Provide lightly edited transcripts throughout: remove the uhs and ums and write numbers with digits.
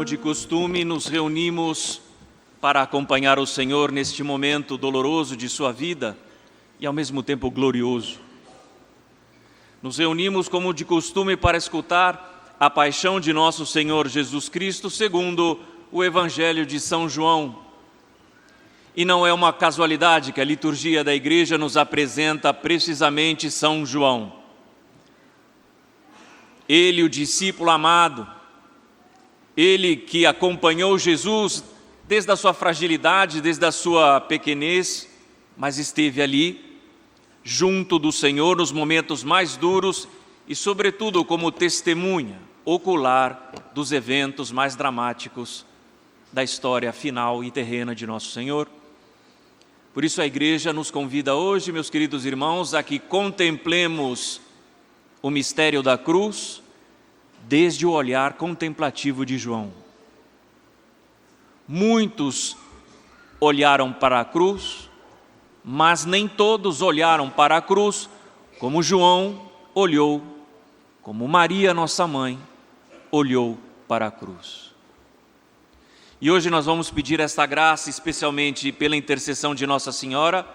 Como de costume, nos reunimos para acompanhar o Senhor neste momento doloroso de sua vida e ao mesmo tempo glorioso. Nos reunimos como de costume para escutar a paixão de nosso Senhor Jesus Cristo segundo o Evangelho de São João. E não é uma casualidade que a liturgia da igreja nos apresenta precisamente São João. Ele, o discípulo amado, ele que acompanhou Jesus desde a sua fragilidade, desde a sua pequenez, mas esteve ali, junto do Senhor nos momentos mais duros e, sobretudo, como testemunha ocular dos eventos mais dramáticos da história final e terrena de nosso Senhor. Por isso a igreja nos convida hoje, meus queridos irmãos, a que contemplemos o mistério da cruz desde o olhar contemplativo de João. Muitos olharam para a cruz, mas nem todos olharam para a cruz como João olhou, como Maria, nossa mãe, olhou para a cruz. E hoje nós vamos pedir esta graça, especialmente pela intercessão de Nossa Senhora,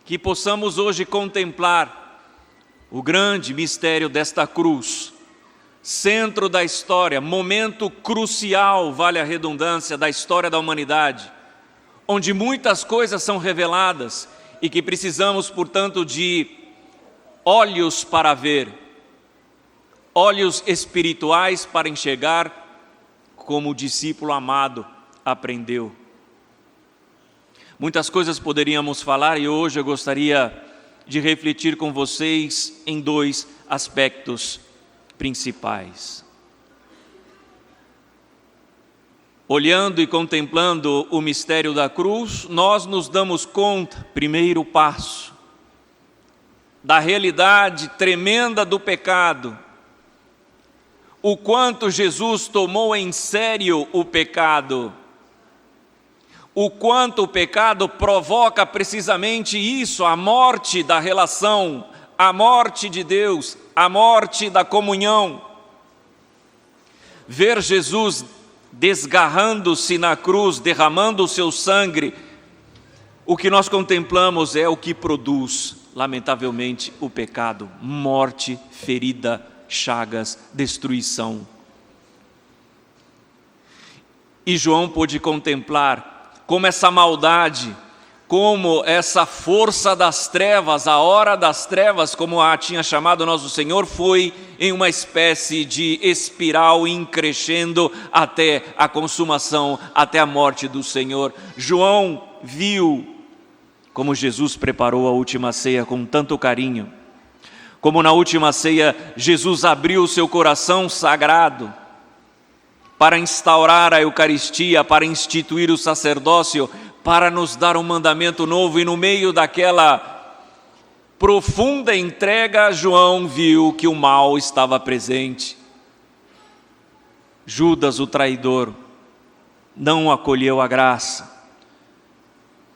que possamos hoje contemplar o grande mistério desta cruz, centro da história, momento crucial, vale a redundância, da história da humanidade, onde muitas coisas são reveladas e que precisamos, portanto, de olhos para ver, olhos espirituais para enxergar, como o discípulo amado aprendeu. Muitas coisas poderíamos falar e hoje eu gostaria de refletir com vocês em dois aspectos principais. Olhando e contemplando o mistério da cruz, nós nos damos conta, primeiro passo, da realidade tremenda do pecado, o quanto Jesus tomou em sério o pecado, o quanto o pecado provoca precisamente isso, a morte da relação, a morte de Deus, a morte da comunhão. Ver Jesus desgarrando-se na cruz, derramando o seu sangue, o que nós contemplamos é o que produz, lamentavelmente, o pecado: morte, ferida, chagas, destruição. E João pôde contemplar como essa maldade, como essa força das trevas, a hora das trevas, como a tinha chamado nosso Senhor, foi em uma espécie de espiral crescendo até a consumação, até a morte do Senhor. João viu como Jesus preparou a última ceia com tanto carinho, como na última ceia Jesus abriu o seu coração sagrado para instaurar a Eucaristia, para instituir o sacerdócio, para nos dar um mandamento novo, e no meio daquela profunda entrega, João viu que o mal estava presente. Judas, o traidor, não acolheu a graça.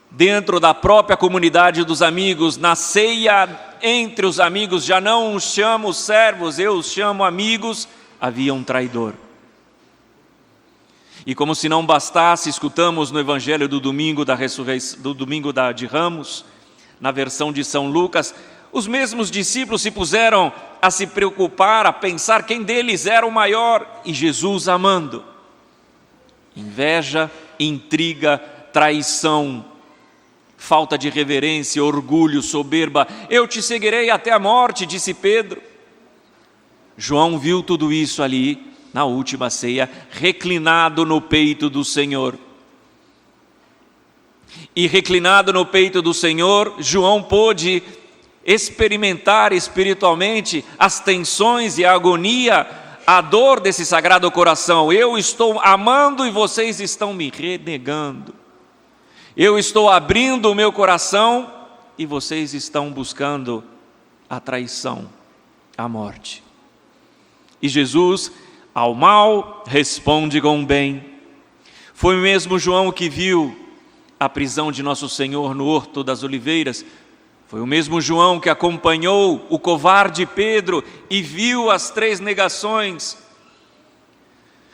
Dentro da própria comunidade dos amigos, na ceia entre os amigos, já não os chamo servos, eu os chamo amigos, havia um traidor. E como se não bastasse, escutamos no Evangelho do domingo da ressurreição, do domingo de Ramos, na versão de São Lucas, os mesmos discípulos se puseram a se preocupar, a pensar quem deles era o maior, e Jesus amando. Inveja, intriga, traição, falta de reverência, orgulho, soberba. Eu te seguirei até a morte, disse Pedro. João viu tudo isso ali, na última ceia, reclinado no peito do Senhor. E reclinado no peito do Senhor, João pôde experimentar espiritualmente as tensões e a agonia, a dor desse Sagrado Coração. Eu estou amando e vocês estão me renegando. Eu estou abrindo o meu coração e vocês estão buscando a traição, a morte. E Jesus, ao mal, responde com o bem. Foi mesmo João que viu a prisão de nosso Senhor no Horto das Oliveiras. Foi o mesmo João que acompanhou o covarde Pedro e viu as 3 negações.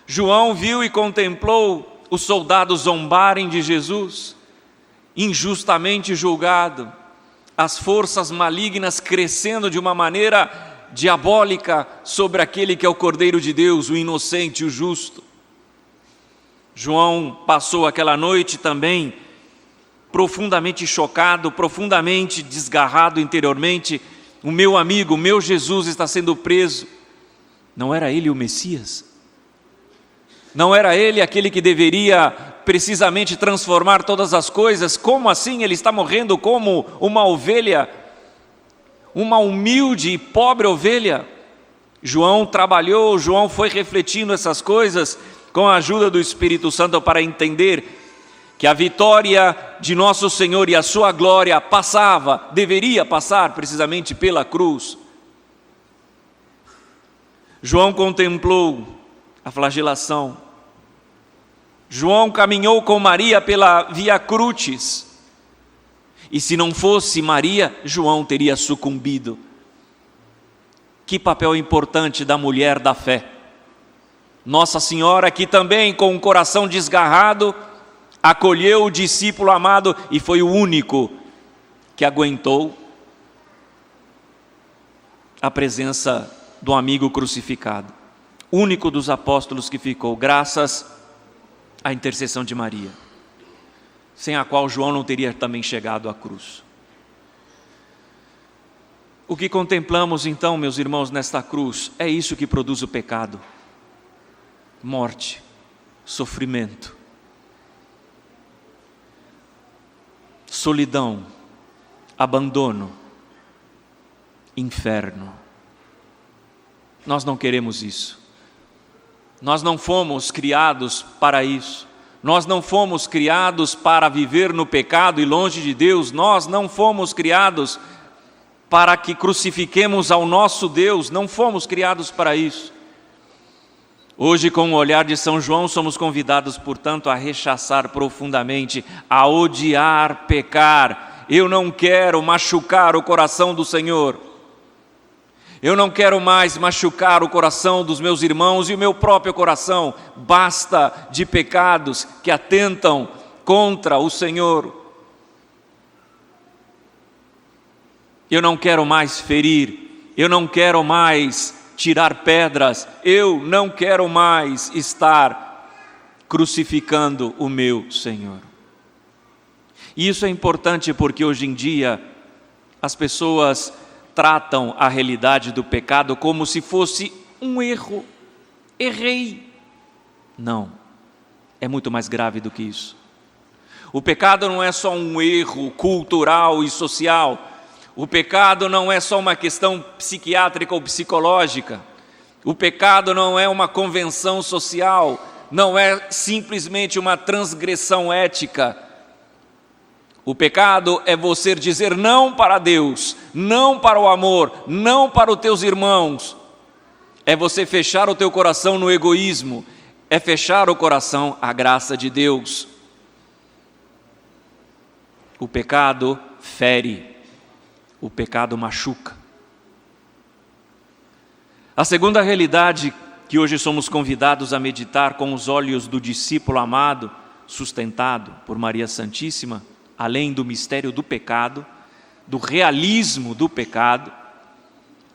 João viu e contemplou os soldados zombarem de Jesus, injustamente julgado, as forças malignas crescendo de uma maneira diabólica sobre aquele que é o Cordeiro de Deus, o inocente, o justo. João passou aquela noite também profundamente chocado, profundamente desgarrado interiormente. O meu amigo, o meu Jesus está sendo preso. Não era ele o Messias? Não era ele aquele que deveria precisamente transformar todas as coisas? Como assim ele está morrendo como uma ovelha, uma humilde e pobre ovelha? João trabalhou, João foi refletindo essas coisas com a ajuda do Espírito Santo para entender que a vitória de nosso Senhor e a sua glória deveria passar precisamente pela cruz. João contemplou a flagelação. João caminhou com Maria pela Via Crucis. E se não fosse Maria, João teria sucumbido. Que papel importante da mulher da fé. Nossa Senhora, que também com o coração desgarrado, acolheu o discípulo amado e foi o único que aguentou a presença do amigo crucificado. Único dos apóstolos que ficou, graças à intercessão de Maria, sem a qual João não teria também chegado à cruz. O que contemplamos então, meus irmãos, nesta cruz, é isso que produz o pecado: morte, sofrimento, solidão, abandono, inferno. Nós não queremos isso. Nós não fomos criados para isso. Nós não fomos criados para viver no pecado e longe de Deus. Nós não fomos criados para que crucifiquemos ao nosso Deus. Não fomos criados para isso. Hoje, com o olhar de São João, somos convidados, portanto, a rechaçar profundamente, a odiar, pecar. Eu não quero machucar o coração do Senhor. Eu não quero mais machucar o coração dos meus irmãos e o meu próprio coração. Basta de pecados que atentam contra o Senhor. Eu não quero mais ferir. Eu não quero mais tirar pedras, eu não quero mais estar crucificando o meu Senhor. E isso é importante porque hoje em dia as pessoas tratam a realidade do pecado como se fosse um erro. Errei. Não, é muito mais grave do que isso. O pecado não é só um erro cultural e social. O pecado não é só uma questão psiquiátrica ou psicológica. O pecado não é uma convenção social, não é simplesmente uma transgressão ética. O pecado é você dizer não para Deus, não para o amor, não para os teus irmãos. É você fechar o teu coração no egoísmo, é fechar o coração à graça de Deus. O pecado fere. O pecado machuca. A segunda realidade que hoje somos convidados a meditar com os olhos do discípulo amado, sustentado por Maria Santíssima, além do mistério do pecado, do realismo do pecado,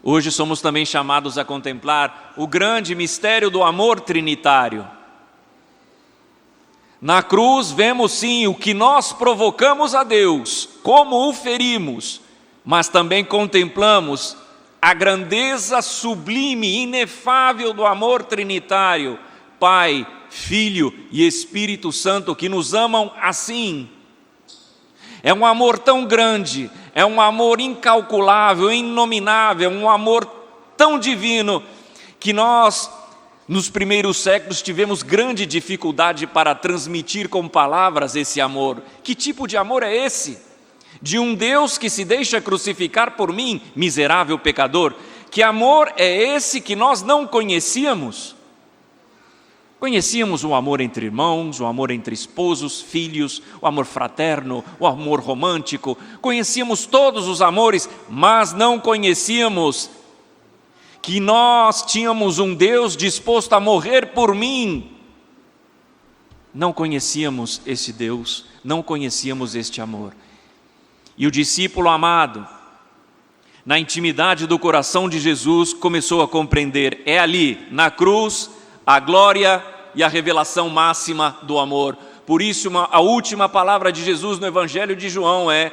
hoje somos também chamados a contemplar o grande mistério do amor trinitário. Na cruz vemos sim o que nós provocamos a Deus, como o ferimos, mas também contemplamos a grandeza sublime e inefável do amor trinitário, Pai, Filho e Espírito Santo, que nos amam assim. É um amor tão grande, é um amor incalculável, inominável, um amor tão divino, que nós, nos primeiros séculos, tivemos grande dificuldade para transmitir com palavras esse amor. Que tipo de amor é esse? De um Deus que se deixa crucificar por mim, miserável pecador. Que amor é esse que nós não conhecíamos? Conhecíamos o amor entre irmãos, o amor entre esposos, filhos, o amor fraterno, o amor romântico. Conhecíamos todos os amores, mas não conhecíamos que nós tínhamos um Deus disposto a morrer por mim. Não conhecíamos esse Deus, não conhecíamos este amor. E o discípulo amado, na intimidade do coração de Jesus, começou a compreender: é ali, na cruz, a glória e a revelação máxima do amor. Por isso, a última palavra de Jesus no Evangelho de João é: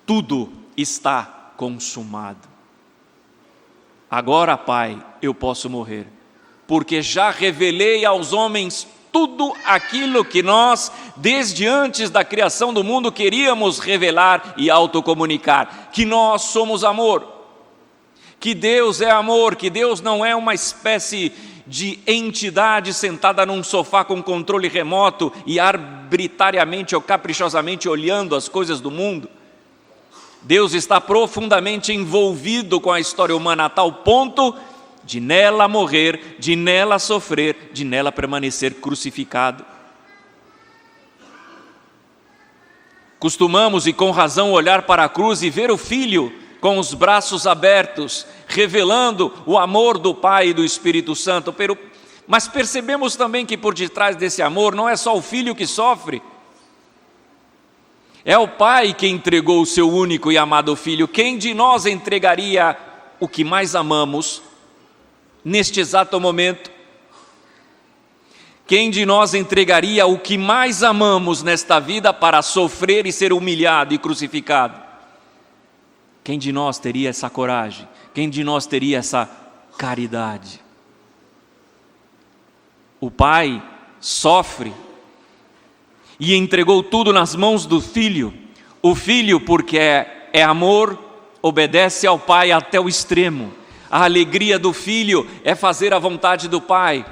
tudo está consumado. Agora, Pai, eu posso morrer, porque já revelei aos homens tudo aquilo que nós, desde antes da criação do mundo, queríamos revelar e autocomunicar: que nós somos amor, que Deus é amor, que Deus não é uma espécie de entidade sentada num sofá com controle remoto e arbitrariamente ou caprichosamente olhando as coisas do mundo. Deus está profundamente envolvido com a história humana a tal ponto de nela morrer, de nela sofrer, de nela permanecer crucificado. Costumamos, e com razão, olhar para a cruz e ver o Filho com os braços abertos, revelando o amor do Pai e do Espírito Santo. Mas percebemos também que por detrás desse amor não é só o Filho que sofre, é o Pai que entregou o seu único e amado Filho. Quem de nós entregaria o que mais amamos neste exato momento? Quem de nós entregaria o que mais amamos nesta vida para sofrer e ser humilhado e crucificado? Quem de nós teria essa coragem? Quem de nós teria essa caridade? O Pai sofre e entregou tudo nas mãos do Filho. O Filho, porque é amor, obedece ao Pai até o extremo. A alegria do Filho é fazer a vontade do Pai,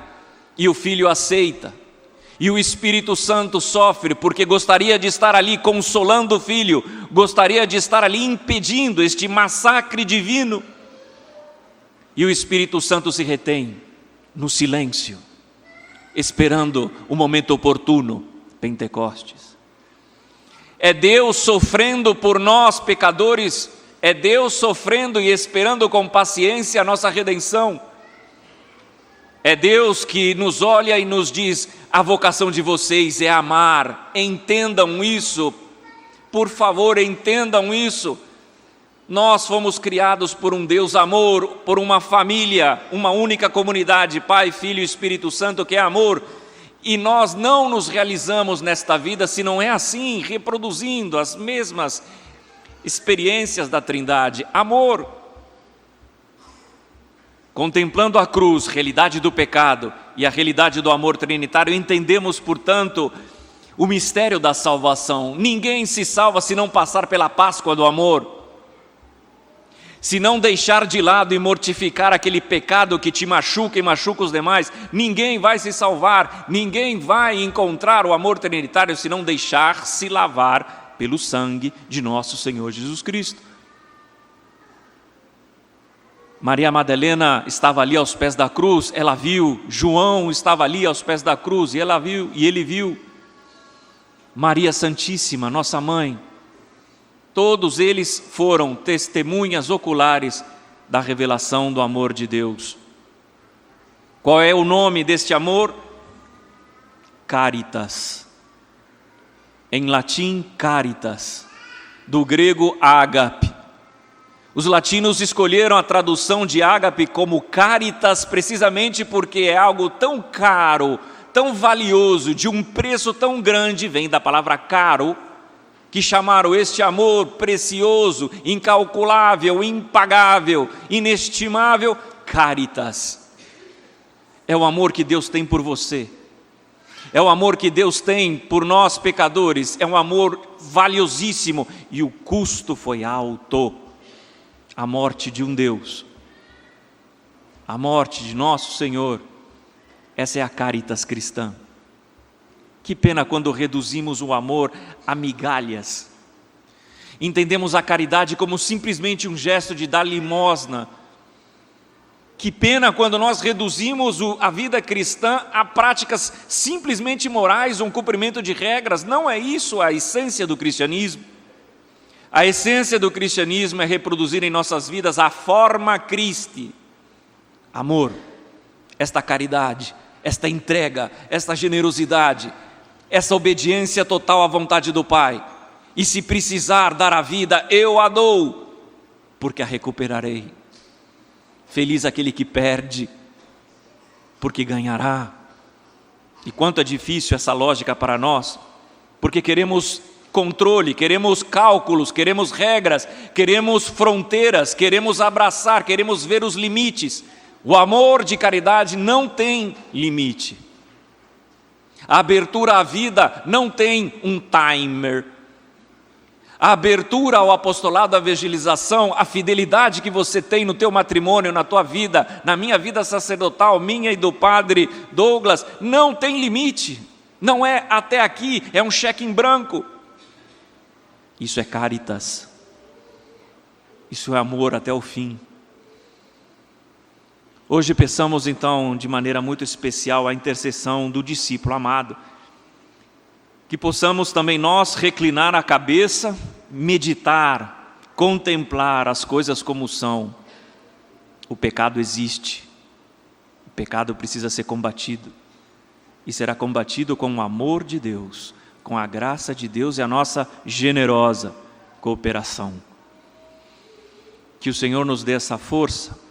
e o Filho aceita. E o Espírito Santo sofre, porque gostaria de estar ali consolando o Filho, gostaria de estar ali impedindo este massacre divino. E o Espírito Santo se retém no silêncio, esperando o momento oportuno. Pentecostes. É Deus sofrendo por nós, pecadores, é Deus sofrendo e esperando com paciência a nossa redenção. É Deus que nos olha e nos diz: a vocação de vocês é amar, entendam isso, por favor, entendam isso. Nós fomos criados por um Deus amor, por uma família, uma única comunidade, Pai, Filho e Espírito Santo, que é amor. E nós não nos realizamos nesta vida se não é assim, reproduzindo as mesmas experiências da Trindade. Amor. Contemplando a cruz, realidade do pecado, e a realidade do amor trinitário, entendemos, portanto, o mistério da salvação. Ninguém se salva se não passar pela Páscoa do amor, se não deixar de lado e mortificar aquele pecado que te machuca e machuca os demais. Ninguém vai se salvar, ninguém vai encontrar o amor trinitário se não deixar-se lavar pelo sangue de nosso Senhor Jesus Cristo. Maria Madalena estava ali aos pés da cruz, ela viu. João estava ali aos pés da cruz e ela viu, e ele viu. Maria Santíssima, nossa mãe, todos eles foram testemunhas oculares da revelação do amor de Deus. Qual é o nome deste amor? Caritas. Em latim, caritas. Do grego, ágape. Os latinos escolheram a tradução de ágape como caritas precisamente porque é algo tão caro, tão valioso, de um preço tão grande, vem da palavra caro, que chamaram este amor precioso, incalculável, impagável, inestimável, caritas. É o amor que Deus tem por você, é o amor que Deus tem por nós pecadores, é um amor valiosíssimo e o custo foi alto. A morte de um Deus, a morte de nosso Senhor, essa é a caritas cristã. Que pena quando reduzimos o amor a migalhas. Entendemos a caridade como simplesmente um gesto de dar limosna. Que pena quando nós reduzimos a vida cristã a práticas simplesmente morais, um cumprimento de regras. Não é isso a essência do cristianismo. A essência do cristianismo é reproduzir em nossas vidas a forma Christi, amor, esta caridade, esta entrega, esta generosidade, essa obediência total à vontade do Pai. E se precisar dar a vida, eu a dou, porque a recuperarei. Feliz aquele que perde, porque ganhará. E quanto é difícil essa lógica para nós, porque queremos controle, queremos cálculos, queremos regras, queremos fronteiras, queremos abraçar, queremos ver os limites. O amor de caridade não tem limite. A abertura à vida não tem um timer. A abertura ao apostolado, à evangelização, a fidelidade que você tem no teu matrimônio, na tua vida, na minha vida sacerdotal, minha e do padre Douglas, não tem limite. Não é até aqui, é um cheque em branco. Isso é caritas. Isso é amor até o fim. Hoje pensamos então de maneira muito especial a intercessão do discípulo amado. Que possamos também nós reclinar a cabeça, meditar, contemplar as coisas como são. O pecado existe, o pecado precisa ser combatido, e será combatido com o amor de Deus, com a graça de Deus e a nossa generosa cooperação. Que o Senhor nos dê essa força,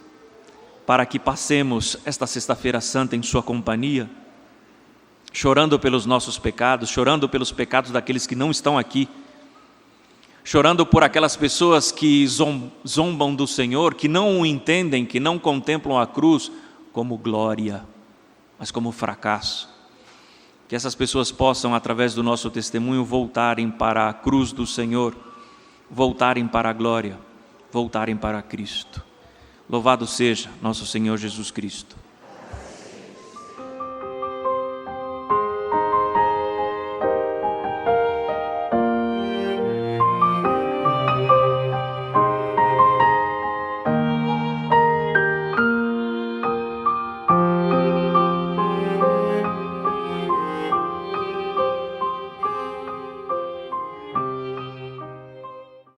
para que passemos esta sexta-feira santa em sua companhia, chorando pelos nossos pecados, chorando pelos pecados daqueles que não estão aqui, chorando por aquelas pessoas que zombam do Senhor, que não o entendem, que não contemplam a cruz como glória, mas como fracasso. Que essas pessoas possam, através do nosso testemunho, voltarem para a cruz do Senhor, voltarem para a glória, voltarem para Cristo. Louvado seja nosso Senhor Jesus Cristo.